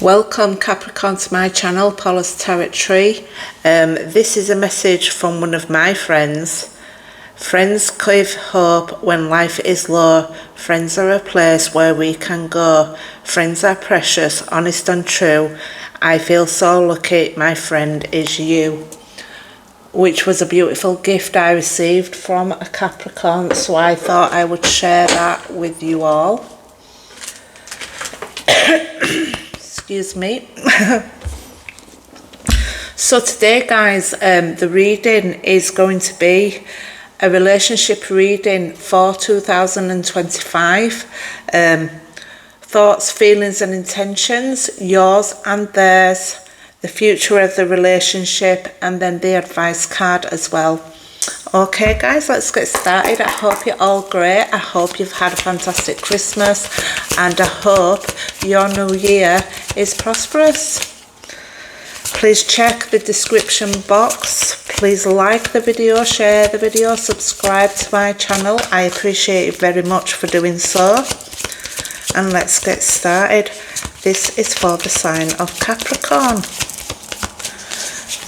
Welcome Capricorn to my channel, Paula's Tarot Tree. This is a message from one of my friends. Friends give hope when life is low. Friends are a place where we can go. Friends are precious, honest and true. I feel so lucky my friend is you. Which was a beautiful gift I received from a Capricorn, so I thought I would share that with you all. Excuse me. So today, guys, the reading is going to be a relationship reading for 2025. Thoughts, feelings and intentions, yours and theirs, the future of the relationship, and then the advice card as well. Okay guys, let's get started. I hope you're all great. I hope you've had a fantastic Christmas, and I hope your new year is prosperous. Please check the description box. Please like the video, share the video, subscribe to my channel. I appreciate you very much for doing so. And let's get started. This is for the sign of Capricorn.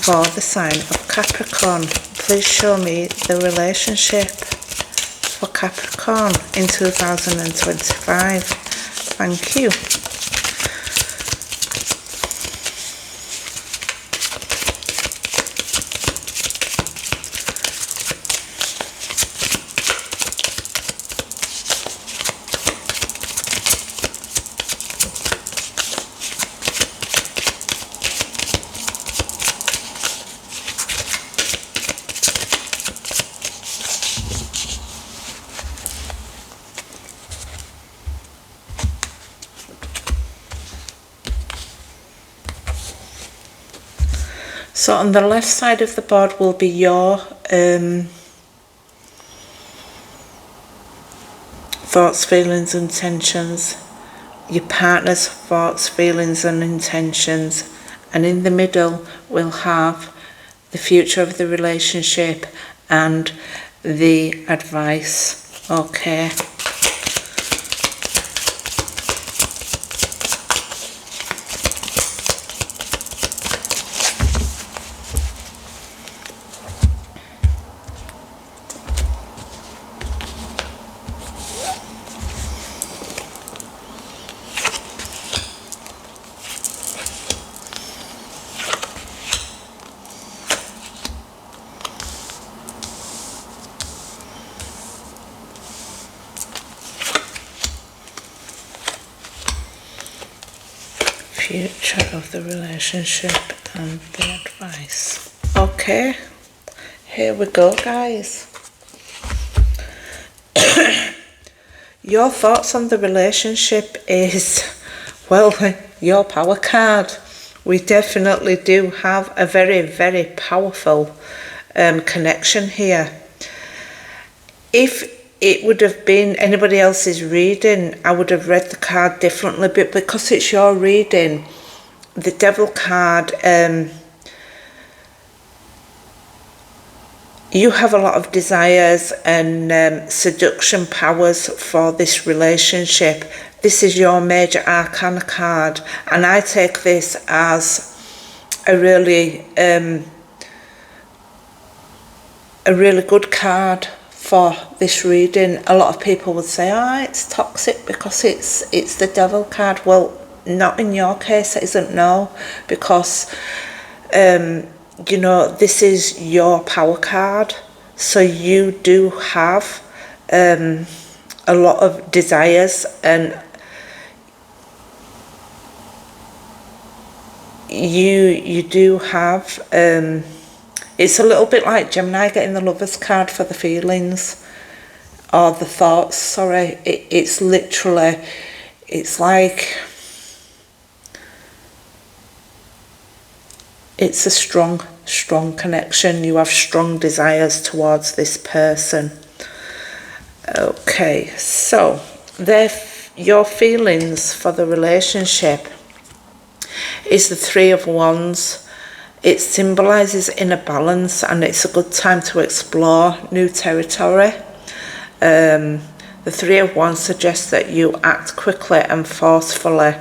For the sign of Capricorn, please show me the relationship for Capricorn in 2025. Thank you. So on the left side of the board will be your thoughts, feelings and intentions, your partner's thoughts, feelings and intentions, and in the middle we'll have the future of the relationship and the advice. Okay. Future of the relationship and the advice. Okay, here we go guys. Your thoughts on the relationship is, well, your power card. We definitely do have a very, very powerful connection here. If it would have been anybody else's reading, I would have read the card differently, but because it's your reading, the Devil card, you have a lot of desires and seduction powers for this relationship. This is your major arcana card, and I take this as a really good card for this reading. A lot of people would say, oh, it's toxic because it's the Devil card. Well, not in your case, it isn't, no, because you know, this is your power card, so you do have a lot of desires, and you do have it's a little bit like Gemini getting the Lover's card for the feelings or the thoughts, sorry. It's literally, it's like, it's a strong connection. You have strong desires towards this person. Okay, so your feelings for the relationship is the Three of Wands. It symbolises inner balance, and it's a good time to explore new territory. The Three of Wands suggests that you act quickly and forcefully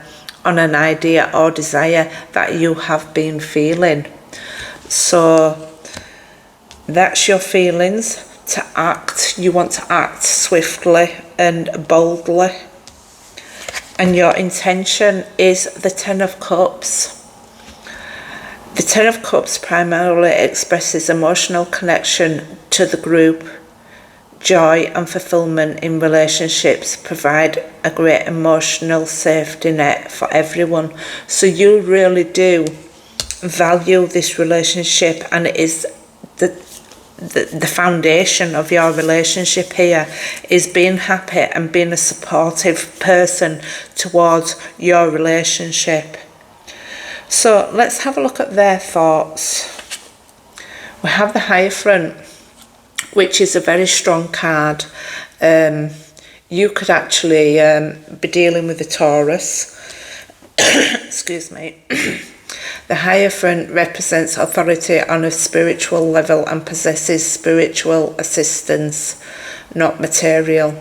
on an idea or desire that you have been feeling. So that's your feelings. To act, you want to act swiftly and boldly. And your intention is the Ten of Cups. The Ten of Cups primarily expresses emotional connection to the group. Joy and fulfillment in relationships provide a great emotional safety net for everyone. So you really do value this relationship, and it is the foundation of your relationship here is being happy and being a supportive person towards your relationship. So let's have a look at their thoughts. We have the Hierophant, which is a very strong card. You could actually be dealing with a Taurus. Excuse me. The Hierophant represents authority on a spiritual level and possesses spiritual assistance, not material.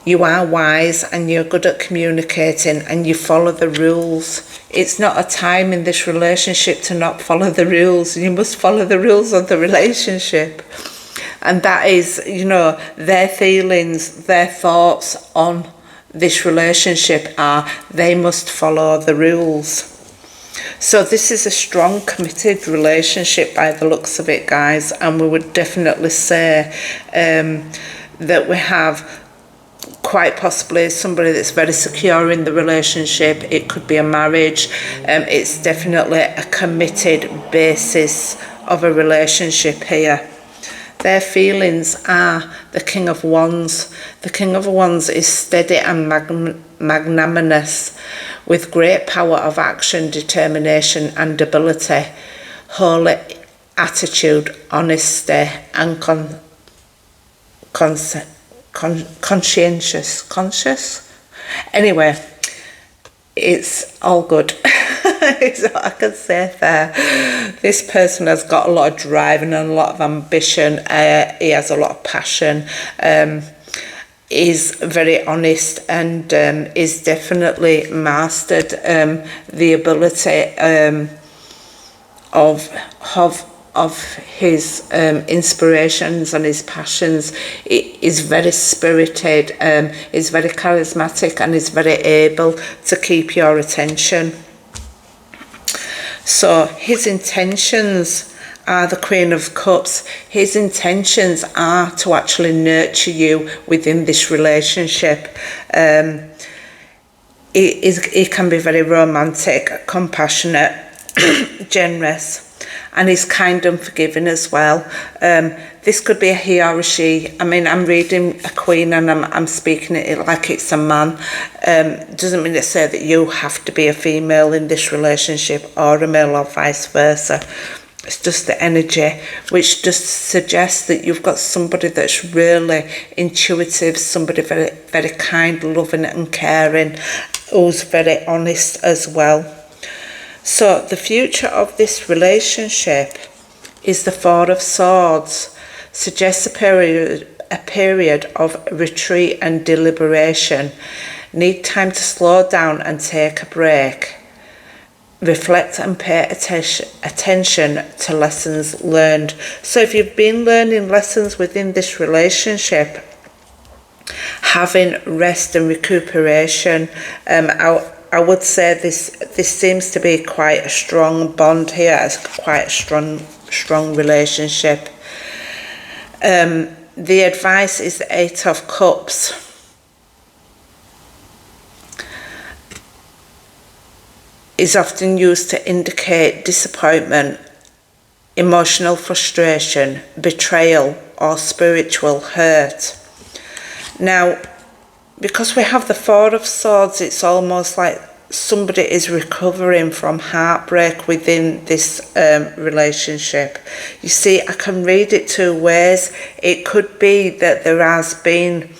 You are wise and you're good at communicating and you follow the rules. It's not a time in this relationship to not follow the rules. You must follow the rules of the relationship. And that is, you know, their feelings, their thoughts on this relationship are they must follow the rules. So this is a strong, committed relationship by the looks of it, guys. And we would definitely say that we have quite possibly somebody that's very secure in the relationship. It could be a marriage. It's definitely a committed basis of a relationship here. Their feelings are the King of Wands. The King of Wands is steady and magnanimous, with great power of action, determination and ability, holy attitude, honesty and conscious. Anyway, it's all good. Is what I can say there. This person has got a lot of drive and a lot of ambition. He has a lot of passion. Is very honest and is definitely mastered the ability of his inspirations and his passions. He is very spirited, is very charismatic and is very able to keep your attention. So his intentions are the Queen of Cups. His intentions are to actually nurture you within this relationship. He can be very romantic, compassionate, generous, and he's kind and forgiving as well. This could be a he or a she. I mean, I'm reading a queen and I'm speaking it like it's a man. Doesn't mean to say that you have to be a female in this relationship or a male or vice versa. It's just the energy, which just suggests that you've got somebody that's really intuitive, somebody very, very kind, loving and caring, who's very honest as well. So the future of this relationship is the Four of Swords, suggests a period of retreat and deliberation. Need time to slow down and take a break. Reflect and pay attention to lessons learned. So if you've been learning lessons within this relationship, having rest and recuperation, I would say this seems to be quite a strong bond here. It's quite a strong relationship. The advice is the Eight of Cups. Is often used to indicate disappointment, emotional frustration, betrayal or spiritual hurt. Now, because we have the Four of Swords, it's almost like somebody is recovering from heartbreak within this relationship. You see, I can read it two ways. It could be that there has been,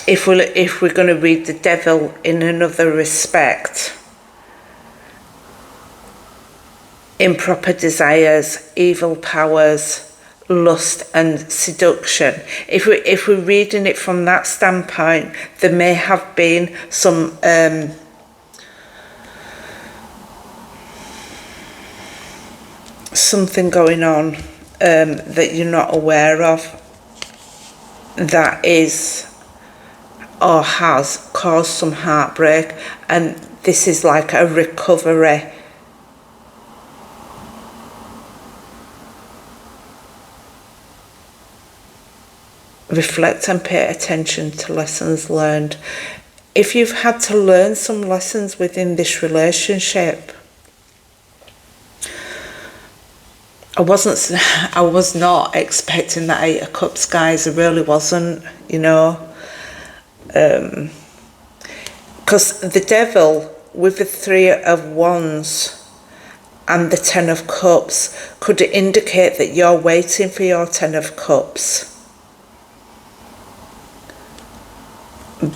if we're going to read the devil in another respect, improper desires, evil powers, lust and seduction. If we're reading it from that standpoint, there may have been some something going on that you're not aware of, that is or has caused some heartbreak, and this is like a recovery. Reflect and pay attention to lessons learned. If you've had to learn some lessons within this relationship, I was not expecting that Eight of Cups, guys. I really wasn't, you know. Because the Devil with the Three of Wands and the Ten of Cups could indicate that you're waiting for your Ten of Cups,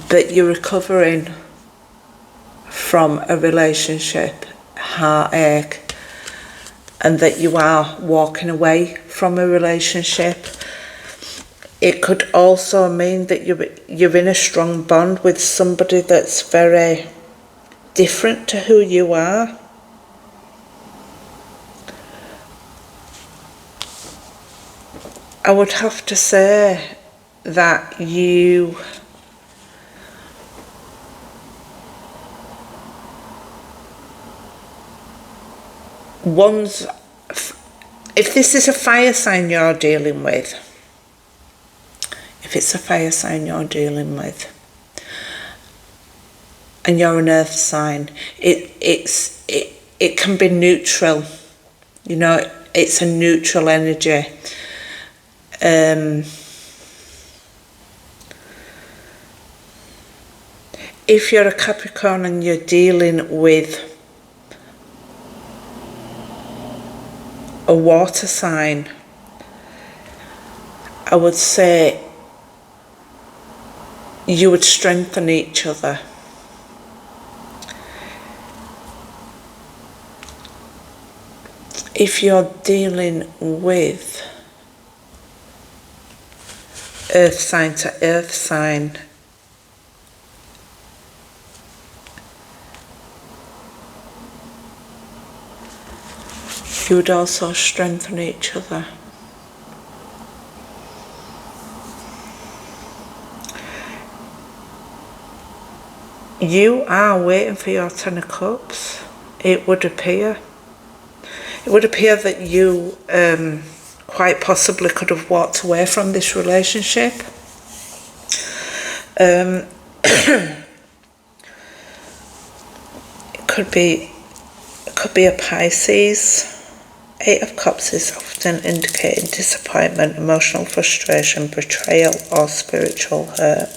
but you're recovering from a relationship heartache, and that you are walking away from a relationship. It could also mean that you're in a strong bond with somebody that's very different to who you are. I would have to say that if this is a fire sign you're dealing with, and you're an earth sign, it can be neutral, you know, it's a neutral energy. If you're a Capricorn and you're dealing with a water sign, I would say you would strengthen each other. If you're dealing with earth sign to earth sign, you would also strengthen each other. You are waiting for your Ten of Cups, it would appear. It would appear that you quite possibly could have walked away from this relationship. It could be a Pisces. Eight of Cups is often indicating disappointment, emotional frustration, betrayal, or spiritual hurt.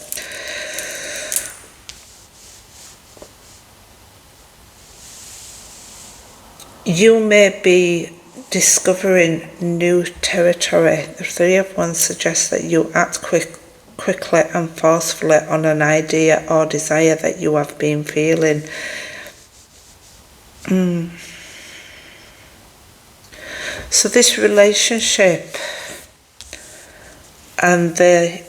You may be discovering new territory. The Three of Wands suggests that you act quickly and forcefully on an idea or desire that you have been feeling. So this relationship and the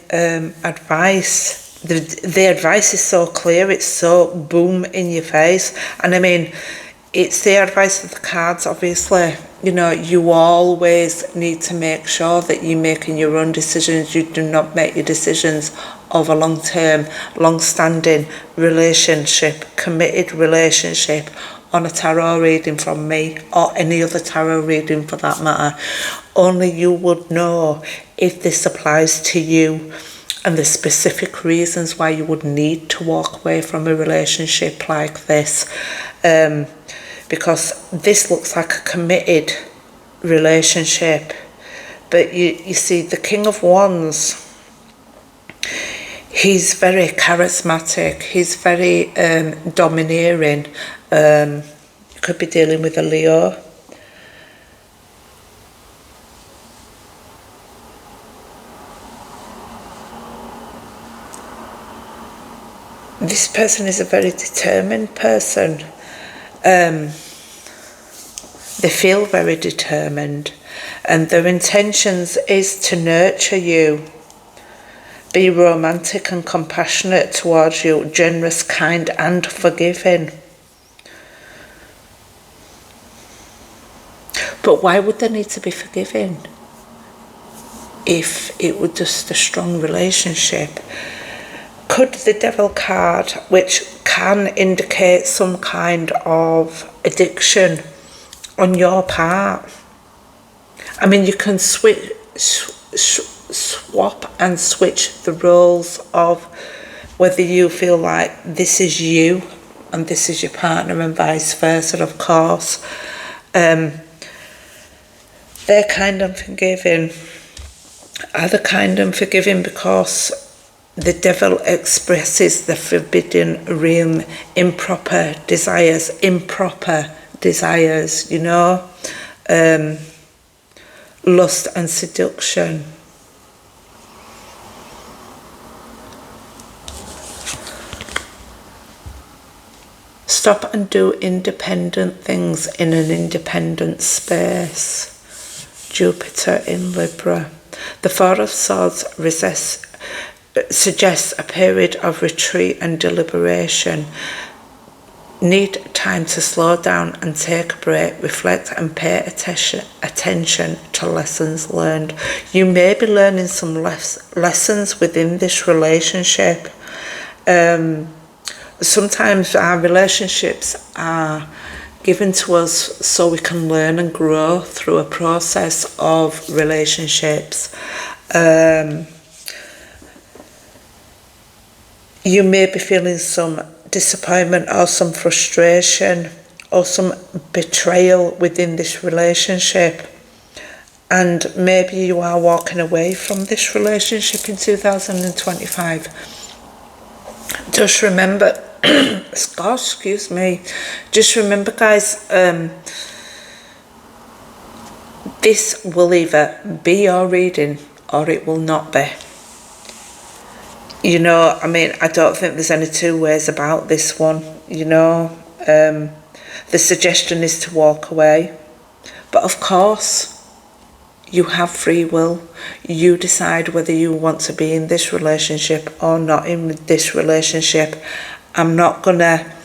advice, the advice is so clear, it's so boom in your face. And I mean, it's the advice of the cards, obviously. You know, you always need to make sure that you're making your own decisions. You do not make your decisions of a long-term, long-standing relationship, committed relationship, on a tarot reading from me, or any other tarot reading for that matter. Only you would know if this applies to you and the specific reasons why you would need to walk away from a relationship like this. Because this looks like a committed relationship. But you see, the King of Wands, he's very charismatic, he's very domineering. You could be dealing with a Leo. This person is a very determined person. They feel very determined. and their intentions is to nurture you, be romantic and compassionate towards you, generous, kind and forgiving. But why would they need to be forgiving if it were just a strong relationship? Could the Devil card, which can indicate some kind of addiction on your part, I mean, you can swap and switch the roles of whether you feel like this is you and this is your partner and vice versa, of course. They're kind and forgiving. Are they kind and forgiving because the Devil expresses the forbidden realm, improper desires, you know, lust and seduction. Stop and do independent things in an independent space. Jupiter in Libra. The Four of Swords suggests a period of retreat and deliberation. Need time to slow down and take a break, reflect and pay attention to lessons learned. You may be learning some lessons within this relationship. Sometimes our relationships are given to us so we can learn and grow through a process of relationships. You may be feeling some disappointment or some frustration or some betrayal within this relationship, and maybe you are walking away from this relationship in 2025. Just remember, excuse me, just remember guys, this will either be your reading or it will not be. You know, I mean, I don't think there's any two ways about this one, you know. The suggestion is to walk away. But of course, you have free will. You decide whether you want to be in this relationship or not in this relationship. I'm not gonna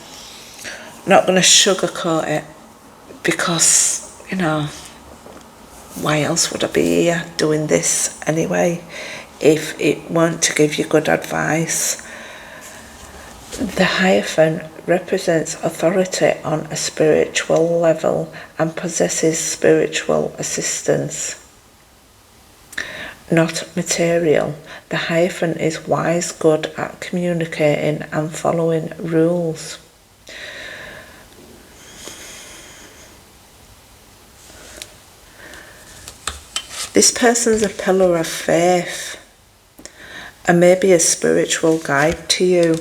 sugarcoat it, because, you know, why else would I be here doing this anyway if it weren't to give you good advice? The Hierophant represents authority on a spiritual level and possesses spiritual assistance, not material. The Hierophant is wise, good at communicating and following rules. This person's a pillar of faith and maybe a spiritual guide to you.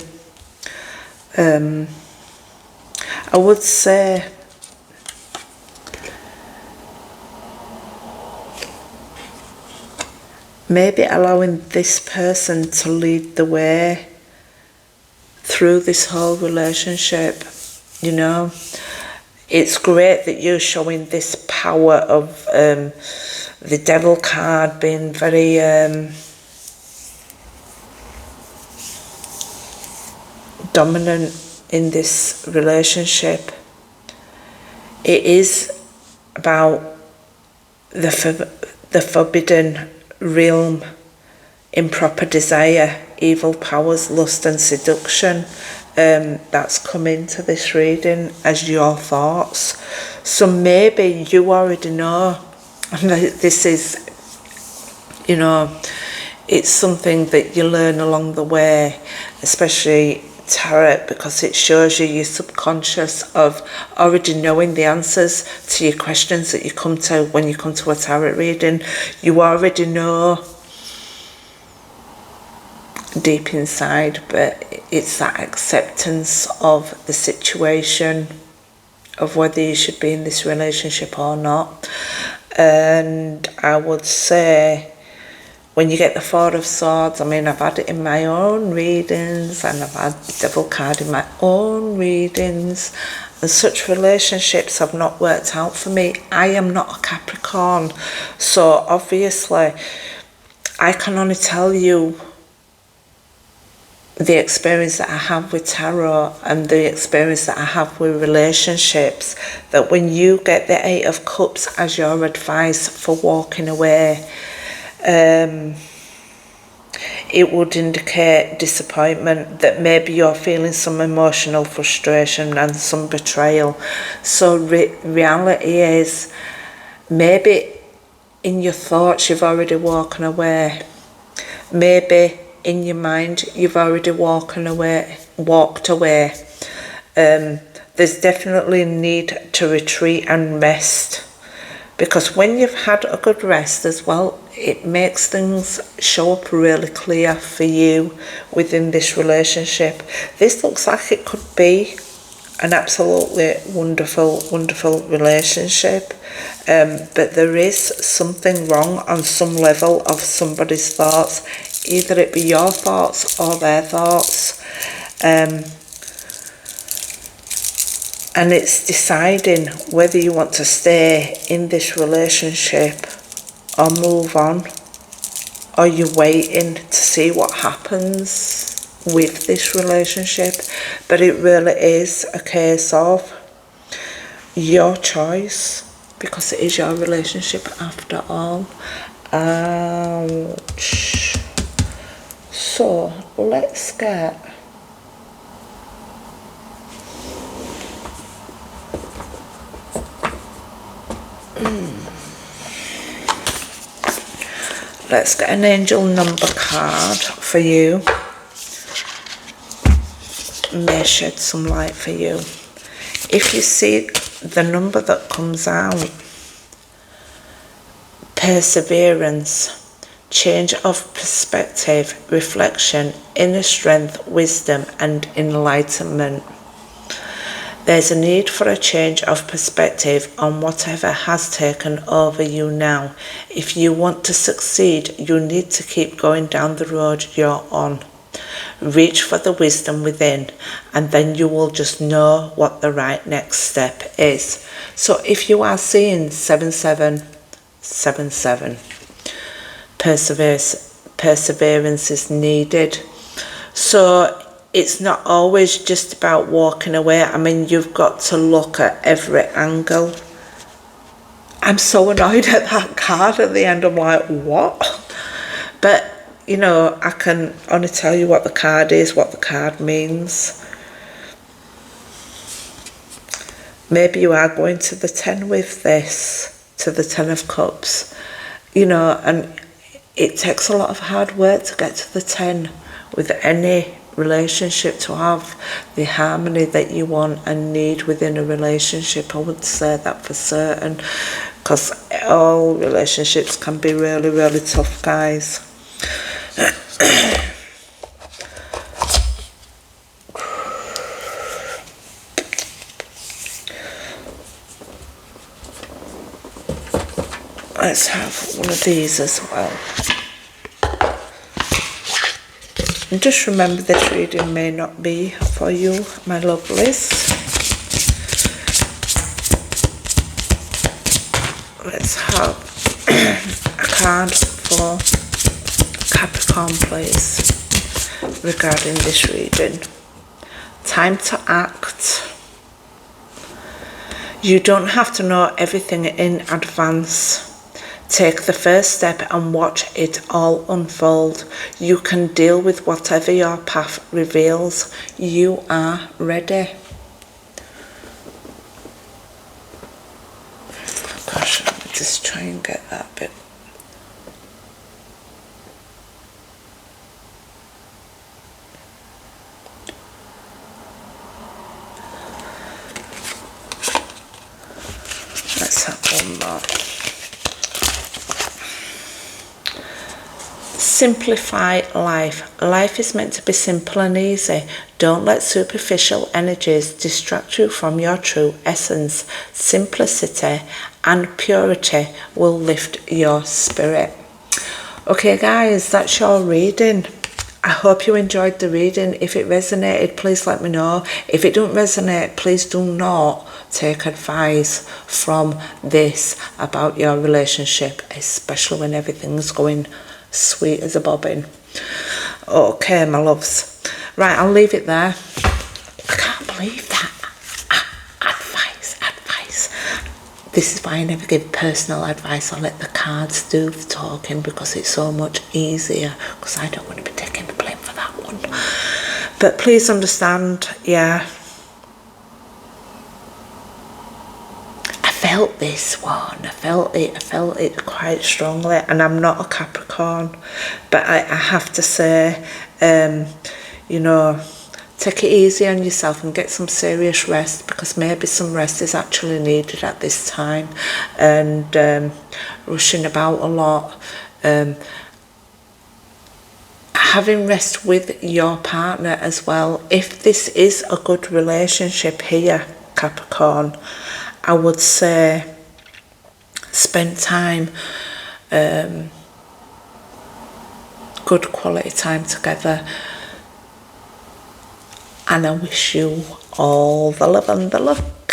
I would say maybe allowing this person to lead the way through this whole relationship, you know. It's great that you're showing this power of the Devil card being very dominant in this relationship. It is about the forbidden realm, improper desire, evil powers, lust and seduction. That's come into this reading as your thoughts. So maybe you already know, and this is, you know, it's something that you learn along the way, especially tarot, because it shows you your subconscious of already knowing the answers to your questions that you come to when you come to a tarot reading. You already know deep inside, but it's that acceptance of the situation, of whether you should be in this relationship or not. And I would say, when you get the Four of Swords, I mean, I've had it in my own readings, and I've had the Devil card in my own readings, and such relationships have not worked out for me. I am not a Capricorn, so obviously I can only tell you the experience that I have with tarot and the experience that I have with relationships, that when you get the Eight of Cups as your advice for walking away, it would indicate disappointment, that maybe you're feeling some emotional frustration and some betrayal. So reality is, maybe in your thoughts you've already walked away. Maybe in your mind you've already walked away. There's definitely a need to retreat and rest, because when you've had a good rest as well, it makes things show up really clear for you within this relationship. This looks like it could be an absolutely wonderful relationship, but there is something wrong on some level of somebody's thoughts, either it be your thoughts or their thoughts, and it's deciding whether you want to stay in this relationship or move on, or you're waiting to see what happens with this relationship. But it really is a case of your choice, because it is your relationship after all. Ouch. So let's get an angel number card for you. May shed some light for you. If you see the number that comes out, perseverance, change of perspective, reflection, inner strength, wisdom and enlightenment. There's a need for a change of perspective on whatever has taken over you now. If you want to succeed, you need to keep going down the road you're on. Reach for the wisdom within, and then you will just know what the right next step is. So if you are seeing 7777, perseverance is needed. So it's not always just about walking away. I mean, you've got to look at every angle. I'm so annoyed at that card at the end. I'm like, what? But, you know, I can only tell you what the card is, what the card means. Maybe you are going to the 10 with this, to the 10 of Cups. You know, and it takes a lot of hard work to get to the 10 with any relationship, to have the harmony that you want and need within a relationship. I would say that for certain, because all relationships can be really tough, guys. Let's have one of these as well. And just remember, this reading may not be for you, my lovelies. Let's have a card for Capricorn, please, regarding this reading. Time to act. You don't have to know everything in advance. Take the first step and watch it all unfold. You can deal with whatever your path reveals. You are ready. Gosh, let me just try and get that bit. Let's have one more. Simplify life. Life is meant to be simple and easy. Don't let superficial energies distract you from your true essence. Simplicity and purity will lift your spirit. Okay, guys, that's your reading. I hope you enjoyed the reading. If it resonated, please let me know. If it don't resonate, please do not take advice from this about your relationship, especially when everything's going sweet as a bobbin. Okay, my loves. Right, I'll leave it there. I can't believe that. Advice. This is why I never give personal advice. I let the cards do the talking because it's so much easier, because I don't want to be taking the blame for that one. But please understand, yeah, I felt this one. I felt it quite strongly, and I'm not a Capricorn, but I have to say, you know, take it easy on yourself and get some serious rest, because maybe some rest is actually needed at this time. And rushing about a lot, having rest with your partner as well. If this is a good relationship here, Capricorn, I would say spend time, good quality time together. And I wish you all the love and the luck.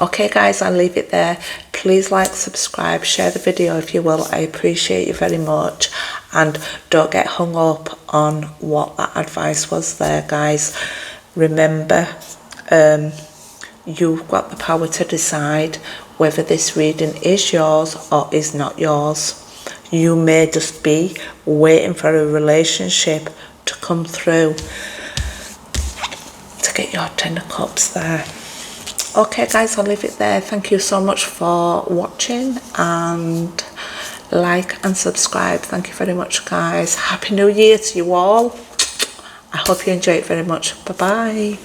Okay guys, I'll leave it there. Please like, subscribe, share the video if you will. I appreciate you very much. And don't get hung up on what that advice was there, guys. Remember, you've got the power to decide whether this reading is yours or is not yours. You may just be waiting for a relationship to come through. Get your 10 of Cups there. Okay guys, I'll leave it there. Thank you so much for watching, and like and subscribe. Thank you very much guys. Happy New Year to you all. I hope you enjoy it very much. Bye bye.